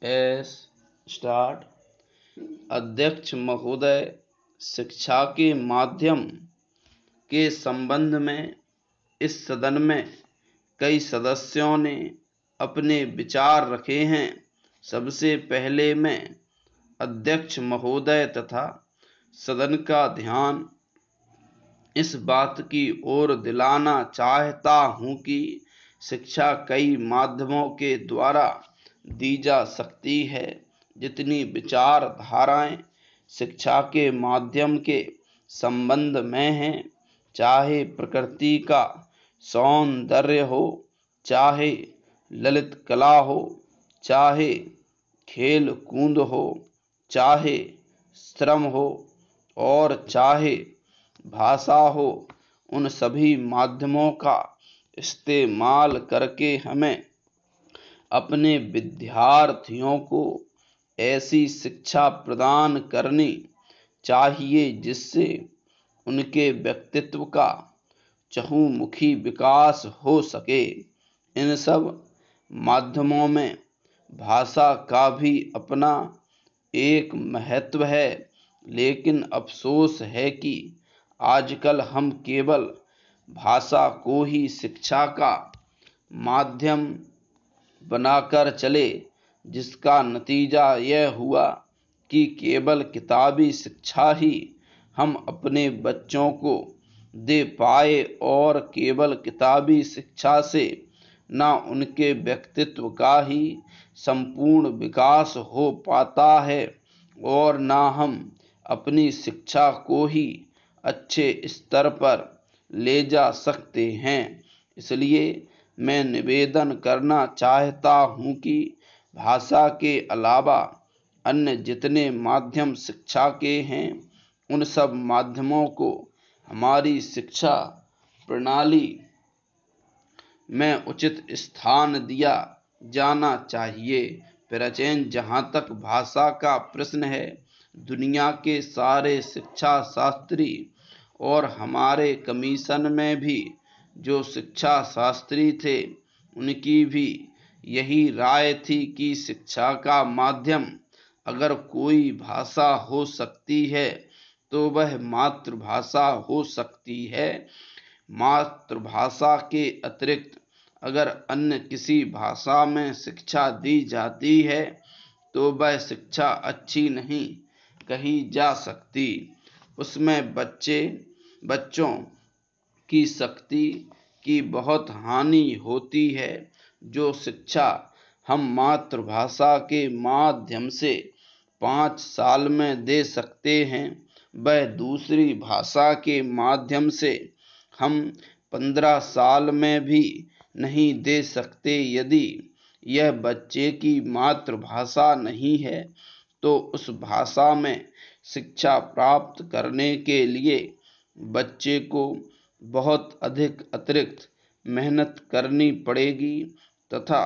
S start. अध्यक्ष महोदय, शिक्षा के माध्यम के संबंध में इस सदन में कई सदस्यों ने अपने विचार रखे हैं। सबसे पहले मैं अध्यक्ष महोदय तथा सदन का ध्यान इस बात की ओर दिलाना चाहता हूं कि शिक्षा कई माध्यमों के द्वारा दी जा सकती है। जितनी विचारधाराएं शिक्षा के माध्यम के संबंध में हैं, चाहे प्रकृति का सौंदर्य हो, चाहे ललित कला हो, चाहे खेल कूद हो, चाहे श्रम हो और चाहे भाषा हो, उन सभी माध्यमों का इस्तेमाल करके हमें अपने विद्यार्थियों को ऐसी शिक्षा प्रदान करनी चाहिए जिससे उनके व्यक्तित्व का चहुमुखी विकास हो सके। इन सब माध्यमों में भाषा का भी अपना एक महत्व है, लेकिन अफसोस है कि आजकल हम केवल भाषा को ही शिक्षा का माध्यम बनाकर चले, जिसका नतीजा यह हुआ कि केवल किताबी शिक्षा ही हम अपने बच्चों को दे पाए और केवल किताबी शिक्षा से न उनके व्यक्तित्व का ही संपूर्ण विकास हो पाता है और न हम अपनी शिक्षा को ही अच्छे स्तर पर ले जा सकते हैं। इसलिए मैं निवेदन करना चाहता हूं कि भाषा के अलावा अन्य जितने माध्यम शिक्षा के हैं, उन सब माध्यमों को हमारी शिक्षा प्रणाली में उचित स्थान दिया जाना चाहिए। प्राचीन जहाँ तक भाषा का प्रश्न है, दुनिया के सारे शिक्षा शास्त्री और हमारे कमीशन में भी जो शिक्षा शास्त्री थे, उनकी भी यही राय थी कि शिक्षा का माध्यम अगर कोई भाषा हो सकती है तो वह मातृभाषा हो सकती है। मातृभाषा के अतिरिक्त अगर अन्य किसी भाषा में शिक्षा दी जाती है तो वह शिक्षा अच्छी नहीं कही जा सकती। उसमें बच्चों की शक्ति की बहुत हानि होती है। जो शिक्षा हम मातृभाषा के माध्यम से 5 साल में दे सकते हैं, वह दूसरी भाषा के माध्यम से हम 15 साल में भी नहीं दे सकते। यदि यह बच्चे की मातृभाषा नहीं है तो उस भाषा में शिक्षा प्राप्त करने के लिए बच्चे को बहुत अधिक अतिरिक्त मेहनत करनी पड़ेगी तथा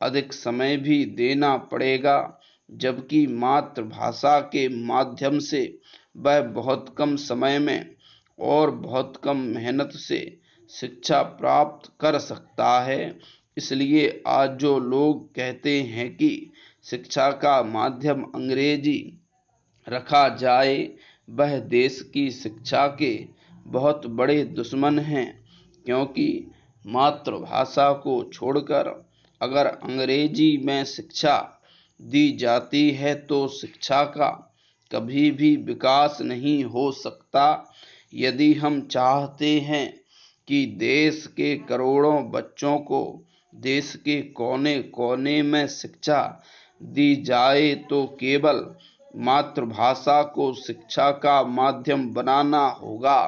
अधिक समय भी देना पड़ेगा, जबकि मातृभाषा के माध्यम से वह बहुत कम समय में और बहुत कम मेहनत से शिक्षा प्राप्त कर सकता है। इसलिए आज जो लोग कहते हैं कि शिक्षा का माध्यम अंग्रेजी रखा जाए, वह देश की शिक्षा के बहुत बड़े दुश्मन हैं, क्योंकि मातृभाषा को छोड़कर अगर अंग्रेजी में शिक्षा दी जाती है तो शिक्षा का कभी भी विकास नहीं हो सकता। यदि हम चाहते हैं कि देश के करोड़ों बच्चों को देश के कोने कोने में शिक्षा दी जाए तो केवल मातृभाषा को शिक्षा का माध्यम बनाना होगा।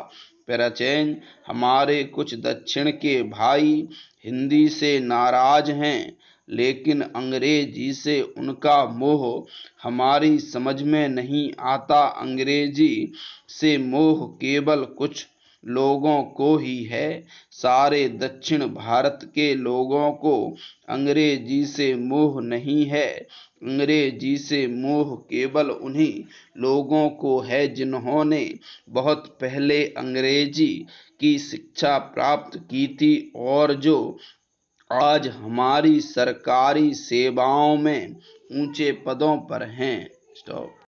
प्राचीन हमारे कुछ दक्षिण के भाई हिंदी से नाराज हैं, लेकिन अंग्रेजी से उनका मोह हमारी समझ में नहीं आता। अंग्रेजी से मोह केवल कुछ लोगों को ही है। सारे दक्षिण भारत के लोगों को अंग्रेजी से मोह नहीं है। अंग्रेजी से मोह केवल उन्हीं लोगों को है जिन्होंने बहुत पहले अंग्रेजी की शिक्षा प्राप्त की थी और जो आज हमारी सरकारी सेवाओं में ऊंचे पदों पर हैं। स्टॉप।